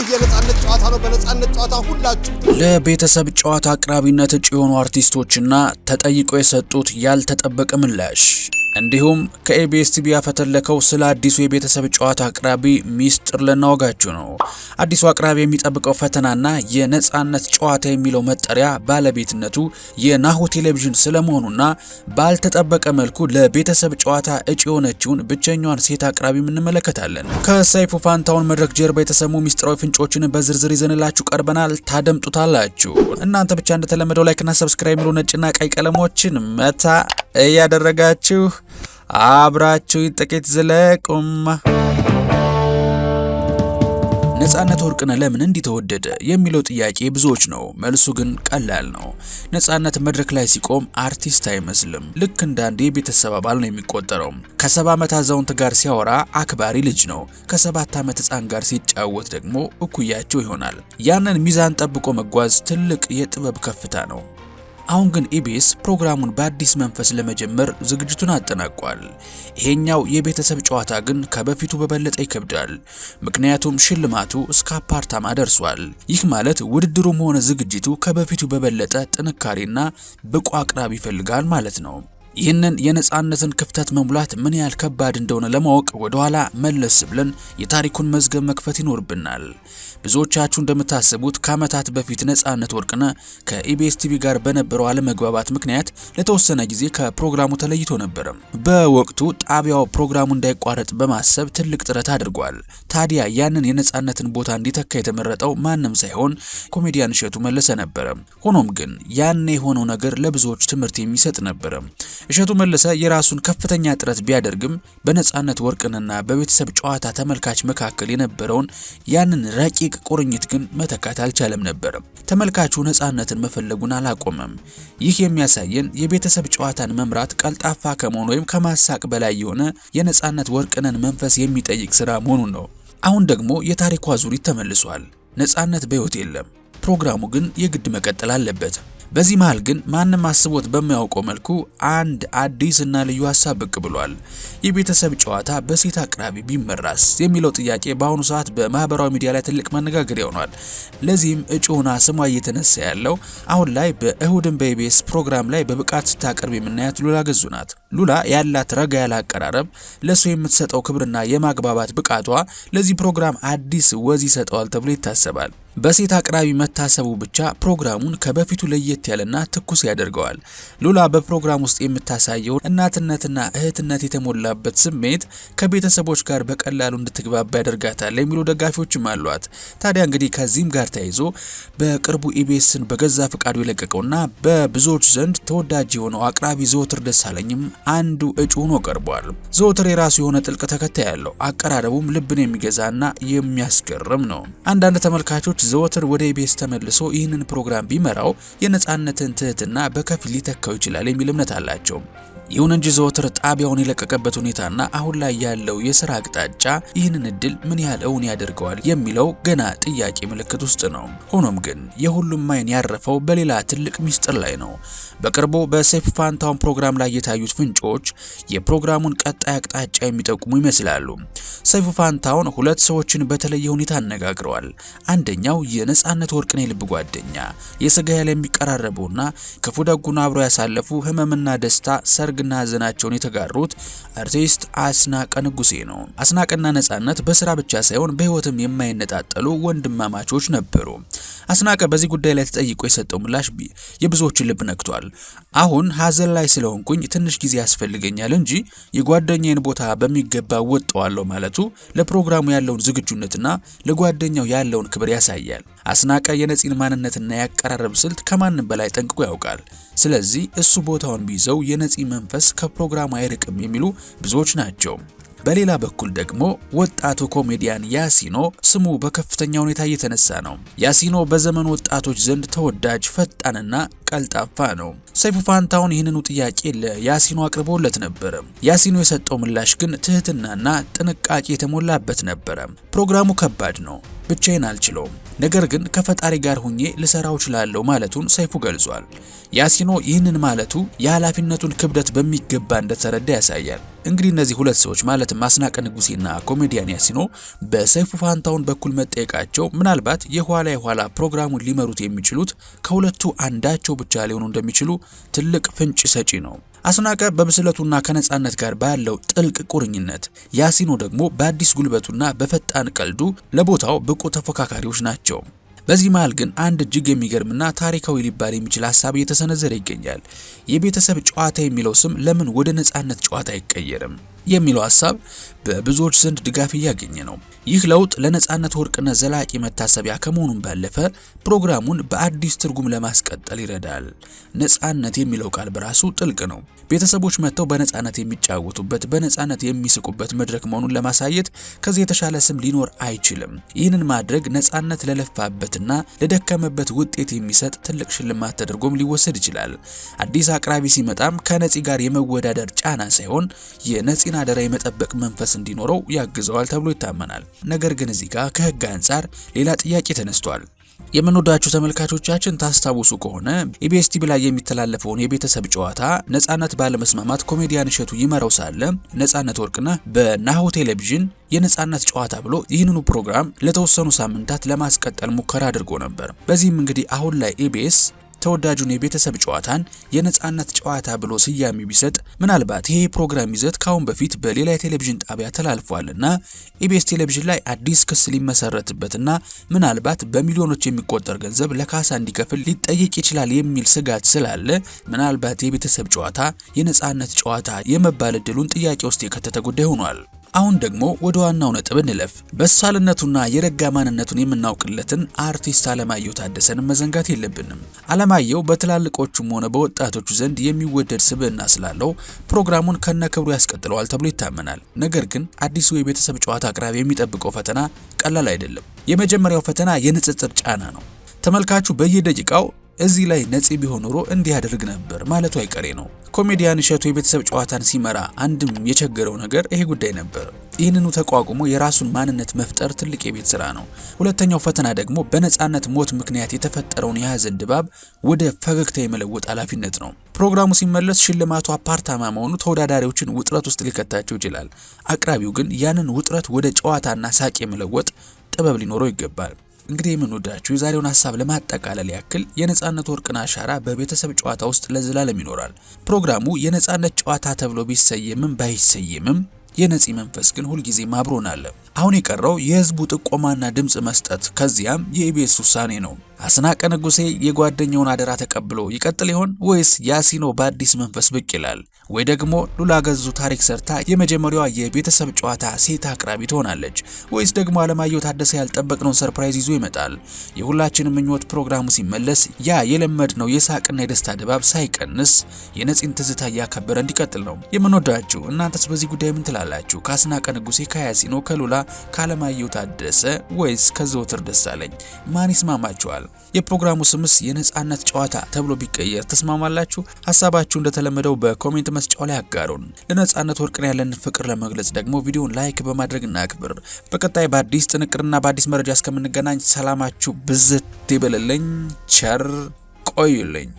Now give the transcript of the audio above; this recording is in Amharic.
ይህ የነጻነት ጨዋታ ነው። በነጻነት ጨዋታ ሁላችሁ ለቤተሰብ ጨዋታ አቅራቢነት እጩ የሆኑ አርቲስቶችና ተጠይቀው የሰጡት ያልተጠበቀ ምላሽ እንዲሁም ከኢቢኤስ ቲቪ ያፈተለከው ስለ አዲሱ የቤተሰብ ጨዋታ አቅራቢ ሚስጥር ልናወጋችሁ ነው። አዲሱ አቅራቢ የሚጠብቀው ፈተናና የነጻነት ጨዋታ የሚለው መጠሪያ ባለቤትነቱ የናሁ ቴሌቪዥን ስለመሆኑና ባልተጠበቀ መልኩ ለቤተሰብ ጨዋታ እጩ የሆነችውን ብቸኛዋን ሴት አቅራቢ እንመለከታለን። ከሰይፉ ፋንታሁን መድረክ ጀርባ የተሰሙ ሚስጥራዊ ፍንጮችን በዝርዝር ይዘንላችሁ ቀርበናል። ታደምጡታላችሁ። እናንተ ብቻ እንደተለመደው ላይክና ሰብስክራይብ የሚሉ ነጭና ቀይ ቀለሞችን መታ እያደረጋችሁ አብራችሁ ጥቂት ዝለቁም። ነጻነት ወርቅነህ ለምን እንዲተወደደ የሚለው ጥያቄ ብዙዎች ነው። መልሱ ግን ቀላል ነው። ነጻነት መድረክ ላይ ሲቆም አርቲስት አይመስልም። ልክ እንደ አንድ የቤተሰብ አባል ነው የሚቆጠረው። ከ70 ዓመት አዛውንት ጋር ሲያወራ አክባሪ ልጅ ነው። ከ7 ዓመት ሕፃን ጋር ሲጫወት ደግሞ እኩያቸው ይሆናል። ያንን ሚዛን ጠብቆ መጓዝ ትልቅ የጥበብ ከፍታ ነው። አሁን ግን ኢቢኤስ ፕሮግራሙን በአዲስ መንፈስ ለመጀመር ዝግጅቱን አጠናቋል። ይሄኛው የቤተሰብ ጨዋታ ግን ከበፊቱ በበለጠ ይከብዳል። ምክንያቱም ሽልማቱ እስከ አፓርታማ ደርሷል። ይህ ማለት ውድድሩም ሆነ ዝግጅቱ ከበፊቱ በበለጠ ጥንካሬና ብቁ አቅራቢ ይፈልጋል ማለት ነው። ይህንን የነጻነትን ክፍተት መሙላት ምን ያህል ከባድ እንደሆነ ለማወቅ ወደኋላ መለስ ብለን የታሪኩን መዝገብ መክፈት ይኖርብናል። ብዙዎቻችሁ እንደምታስቡት ከዓመታት በፊት ነጻነት ወርቅነህ ከኢቢኤስ ቲቪ ጋር በነበረው አለመግባባት ምክንያት ለተወሰነ ጊዜ ከፕሮግራሙ ተለይቶ ነበር። በወቅቱ ጣቢያው ፕሮግራሙ እንዳይቋረጥ በማሰብ ትልቅ ጥረት አድርጓል። ታዲያ ያንን የነጻነትን ቦታ እንዲተካ የተመረጠው ማንም ሳይሆን ኮሜዲያን እሸቱ መለሰ ነበር። ሆኖም ግን ያን የሆነው ነገር ለብዙዎች ትምህርት የሚሰጥ ነበር። እሸቱ መለሰ የራሱን ከፍተኛ ጥረት ቢያደርግም በነጻነት ወርቅነህና በቤተሰብ ጨዋታ ተመልካች መካከል የነበረውን ያንን ረቂቅ ቁርኝት ግን መተካት አልቻለም ነበር። ተመልካቹ ነጻነትን መፈለጉን አላቆመም። ይህ የሚያሳየን የቤተሰብ ጨዋታን መምራት ቀልጣፋ ከመሆኑ ወይም ከማሳቅ በላይ የሆነ የነጻነት ወርቅነህን መንፈስ የሚጠይቅ ስራ መሆኑን ነው። አሁን ደግሞ የታሪኩ አዙሪት ተመልሷል። ነጻነት በሕይወት የለም። ፕሮግራሙ ግን የግድ መቀጠል አለበት። በዚህ መሃል ግን ማንም አስቦት በማያውቀው መልኩ አንድ አዲስ እና ልዩ ሀሳብ ብቅ ብሏል። የቤተሰብ ጨዋታ በሴት አቅራቢ ቢመራስ የሚለው ጥያቄ በአሁኑ ሰዓት በማህበራዊ ሚዲያ ላይ ትልቅ መነጋገሪያ ሆኗል። ለዚህም እጩ ሆና ስሟ እየተነሳ ያለው አሁን ላይ በእሁድን በኢቢኤስ ፕሮግራም ላይ በብቃት ስታቀርብ የምናያት ሉላ ገዙ ናት። ሉላ ያላት ረጋ ያለ አቀራረብ፣ ለሰው የምትሰጠው ክብርና የማግባባት ብቃቷ ለዚህ ፕሮግራም አዲስ ወዝ ይሰጠዋል ተብሎ ይታሰባል። በሴት አቅራቢ መታሰቡ ብቻ ፕሮግራሙን ከበፊቱ ለየት ያለና ትኩስ ያደርገዋል። ሉላ በፕሮግራም ውስጥ የምታሳየው እናትነትና እህትነት የተሞላበት ስሜት ከቤተሰቦች ጋር በቀላሉ እንድትግባባ ያደርጋታል የሚሉ ደጋፊዎችም አሏት። ታዲያ እንግዲህ ከዚህም ጋር ተያይዞ በቅርቡ ኢቢኤስን በገዛ ፈቃዱ የለቀቀውና በብዙዎች ዘንድ ተወዳጅ የሆነው አቅራቢ ዘወትር ደሳለኝም አንዱ እጩ ሆኖ ቀርቧል። ዘወትር የራሱ የሆነ ጥልቅ ተከታይ ያለው አቀራረቡም ልብን የሚገዛና የሚያስገርም ነው። አንዳንድ ተመልካቾች ዘወትር ወደ ኢቢኤስ ተመልሶ ይህንን ፕሮግራም ቢመራው የነጻነትን ትህትና በከፊል ሊተካው ይችላል የሚል እምነት አላቸው። ይሁን እንጂ ዘወትር ጣቢያውን የለቀቀበት ሁኔታና አሁን ላይ ያለው የሥራ አቅጣጫ ይህንን እድል ምን ያህል እውን ያደርገዋል የሚለው ገና ጥያቄ ምልክት ውስጥ ነው። ሆኖም ግን የሁሉም አይን ያረፈው በሌላ ትልቅ ሚስጥር ላይ ነው። በቅርቡ በሰይፉ ፋንታሁን ፕሮግራም ላይ የታዩት ፍንጮች የፕሮግራሙን ቀጣይ አቅጣጫ የሚጠቁሙ ይመስላሉ። ሰይፉ ፋንታሁን ሁለት ሰዎችን በተለየ ሁኔታ አነጋግረዋል። አንደኛው የነጻነት ወርቅነህ ልብ ጓደኛ፣ የስጋ ያለ የሚቀራረቡና ክፉ ደጉን አብሮ ያሳለፉ ህመምና ደስታ ሰርግና ሀዘናቸውን የተጋሩት አርቲስት አስናቀ ንጉሴ ነው። አስናቀና ነጻነት በስራ ብቻ ሳይሆን በህይወትም የማይነጣጠሉ ወንድማማቾች ነበሩ። አስናቀ በዚህ ጉዳይ ላይ ተጠይቆ የሰጠው ምላሽ የብዙዎችን ልብ ነክቷል። አሁን ሀዘን ላይ ስለሆንኩኝ ትንሽ ጊዜ ያስፈልገኛል እንጂ የጓደኛዬን ቦታ በሚገባ ወጣዋለሁ ማለቱ ለፕሮግራሙ ያለውን ዝግጁነትና ለጓደኛው ያለውን ክብር ያሳያል። አስናቀ የነፂን ማንነትና ያቀራረብ ስልት ከማንም በላይ ጠንቅቆ ያውቃል። ስለዚህ እሱ ቦታውን ቢይዘው የነፂ መንፈስ ከፕሮግራሙ አይርቅም የሚሉ ብዙዎች ናቸው። በሌላ በኩል ደግሞ ወጣቱ ኮሜዲያን ያሲኖ ስሙ በከፍተኛ ሁኔታ እየተነሳ ነው። ያሲኖ በዘመኑ ወጣቶች ዘንድ ተወዳጅ፣ ፈጣንና ቀልጣፋ ነው። ሰይፉ ፋንታሁን ይህንኑ ጥያቄ ለያሲኖ አቅርቦለት ነበር። ያሲኖ የሰጠው ምላሽ ግን ትህትናና ጥንቃቄ የተሞላበት ነበር። ፕሮግራሙ ከባድ ነው። ብቻዬን አልችለውም፣ ነገር ግን ከፈጣሪ ጋር ሆኜ ልሰራው እችላለሁ ማለቱን ሰይፉ ገልጿል። ያሲኖ ይህንን ማለቱ የኃላፊነቱን ክብደት በሚገባ እንደተረዳ ያሳያል። እንግዲህ እነዚህ ሁለት ሰዎች ማለትም አስናቀ ንጉሴና ኮሜዲያን ያሲኖ በሰይፉ ፋንታሁን በኩል መጠየቃቸው ምናልባት የኋላ ፕሮግራሙን ሊመሩት የሚችሉት ከሁለቱ አንዳቸው ብቻ ሊሆኑ እንደሚችሉ ትልቅ ፍንጭ ሰጪ ነው። አስናቀ በብስለቱና ከነጻነት ጋር ባለው ጥልቅ ቁርኝነት፣ ያሲኖ ደግሞ በአዲስ ጉልበቱና በፈጣን ቀልዱ ለቦታው ብቁ ተፎካካሪዎች ናቸው። በዚህ መሃል ግን አንድ እጅግ የሚገርምና ታሪካዊ ሊባል የሚችል ሀሳብ እየተሰነዘረ ይገኛል። የቤተሰብ ጨዋታ የሚለው ስም ለምን ወደ ነጻነት ጨዋታ አይቀየርም የሚለው ሀሳብ በብዙዎች ዘንድ ድጋፍ እያገኘ ነው። ይህ ለውጥ ለነጻነት ወርቅነህ ዘላቂ መታሰቢያ ከመሆኑም ባለፈ ፕሮግራሙን በአዲስ ትርጉም ለማስቀጠል ይረዳል። ነጻነት የሚለው ቃል በራሱ ጥልቅ ነው። ቤተሰቦች መጥተው በነጻነት የሚጫወቱበት፣ በነጻነት የሚስቁበት መድረክ መሆኑን ለማሳየት ከዚህ የተሻለ ስም ሊኖር አይችልም። ይህንን ማድረግ ነጻነት ለለፋበትና ለደከመበት ውጤት የሚሰጥ ትልቅ ሽልማት ተደርጎም ሊወሰድ ይችላል። አዲስ አቅራቢ ሲመጣም ከነፂ ጋር የመወዳደር ጫና ሳይሆን የነፂን አደራ የመጠበቅ መንፈስ እንዲኖረው ያግዘዋል ተብሎ ይታመናል። ነገር ግን እዚህ ጋር ከህግ አንጻር ሌላ ጥያቄ ተነስቷል። የምንወዳችሁ ተመልካቾቻችን ታስታውሱ ከሆነ ኢቢኤስ ቲቪ ላይ የሚተላለፈውን የቤተሰብ ጨዋታ ነጻነት ባለመስማማት ኮሜዲያን እሸቱ ይመራው ሳለ ነጻነት ወርቅነህ በናሁ ቴሌቪዥን የነጻነት ጨዋታ ብሎ ይህንኑ ፕሮግራም ለተወሰኑ ሳምንታት ለማስቀጠል ሙከራ አድርጎ ነበር። በዚህም እንግዲህ አሁን ላይ ኢቢኤስ ተወዳጁን የቤተሰብ ጨዋታን የነጻነት ጨዋታ ብሎ ስያሜ ቢሰጥ ምናልባት ይሄ ፕሮግራም ይዘት ካሁን በፊት በሌላ የቴሌቪዥን ጣቢያ ተላልፏልና ኢቢኤስ ቴሌቪዥን ላይ አዲስ ክስ ሊመሰረትበትና ምናልባት በሚሊዮኖች የሚቆጠር ገንዘብ ለካሳ እንዲከፍል ሊጠየቅ ይችላል የሚል ስጋት ስላለ ምናልባት የቤተሰብ ጨዋታ የነጻነት ጨዋታ የመባል ዕድሉን ጥያቄ ውስጥ የከተተ ጉዳይ ሆኗል። አሁን ደግሞ ወደ ዋናው ነጥብ እንለፍ። በሳልነቱና የረጋ ማንነቱን የምናውቅለትን አርቲስት አለማየሁ ታደሰን መዘንጋት የለብንም። አለማየሁ በትላልቆቹም ሆነ በወጣቶቹ ዘንድ የሚወደድ ስብዕና ስላለው ፕሮግራሙን ከነክብሩ ያስቀጥለዋል ተብሎ ይታመናል። ነገር ግን አዲሱ የቤተሰብ ጨዋታ አቅራቢ የሚጠብቀው ፈተና ቀላል አይደለም። የመጀመሪያው ፈተና የንጽጽር ጫና ነው። ተመልካቹ በየደቂቃው እዚህ ላይ ነፂ ቢሆን ኖሮ እንዲህ ያደርግ ነበር ማለቱ አይቀሬ ነው። ኮሜዲያን እሸቱ የቤተሰብ ጨዋታን ሲመራ አንድም የቸገረው ነገር ይሄ ጉዳይ ነበር። ይህንኑ ተቋቁሞ የራሱን ማንነት መፍጠር ትልቅ የቤት ስራ ነው። ሁለተኛው ፈተና ደግሞ በነጻነት ሞት ምክንያት የተፈጠረውን የሀዘን ድባብ ወደ ፈገግታ የመለወጥ ኃላፊነት ነው። ፕሮግራሙ ሲመለስ ሽልማቱ አፓርታማ መሆኑ ተወዳዳሪዎችን ውጥረት ውስጥ ሊከታቸው ይችላል። አቅራቢው ግን ያንን ውጥረት ወደ ጨዋታና ሳቅ የመለወጥ ጥበብ ሊኖረው ይገባል። እንግዲህ የምንወዳችሁ የዛሬውን ሀሳብ ለማጠቃለል ያክል የነጻነት ወርቅነህ አሻራ በቤተሰብ ጨዋታ ውስጥ ለዘላለም ይኖራል። ፕሮግራሙ የነጻነት ጨዋታ ተብሎ ቢሰየምም ባይሰየምም የነፂ መንፈስ ግን ሁልጊዜም አብሮን አለ። አሁን የቀረው የህዝቡ ጥቆማና ድምጽ መስጠት ከዚያም የኢቢኤስ ውሳኔ ነው። አስናቀ ንጉሴ የጓደኛውን አደራ ተቀብሎ ይቀጥል ይሆን ወይስ ያሲኖ በአዲስ መንፈስ ብቅ ይላል? ወይ ደግሞ ሉላ ገዙ ታሪክ ሰርታ የመጀመሪያዋ የቤተሰብ ጨዋታ ሴት አቅራቢ ትሆናለች? ወይስ ደግሞ አለማየሁ ታደሰ ያልጠበቅነውን ሰርፕራይዝ ይዞ ይመጣል? የሁላችንም ምኞት ፕሮግራሙ ሲመለስ ያ የለመድነው የሳቅና የደስታ ድባብ ሳይቀንስ የነፂን ትዝታ እያከበረ እንዲቀጥል ነው። የምንወዳችሁ እናንተስ በዚህ ጉዳይ ምን ትላላችሁ? ከአስናቀ ንጉሴ፣ ከያሲኖ፣ ከሉላ፣ ከአለማየሁ ታደሰ ወይስ ከዘወትር ደሳለኝ ማን ይስማማችኋል? የፕሮግራሙ ስምስ የነጻነት ጨዋታ ተብሎ ቢቀየር ተስማማላችሁ? ሐሳባችሁ እንደተለመደው በኮሜንት መስጫው ላይ አጋሩን። ለነጻነት ወርቅነህ ያለንን ፍቅር ለመግለጽ ደግሞ ቪዲዮን ላይክ በማድረግ እናክብር። በቀጣይ በአዲስ ጥንቅርና በአዲስ መረጃ እስከምንገናኝ ሰላማችሁ ብዝት ይበልልኝ። ቸር ቆዩልኝ።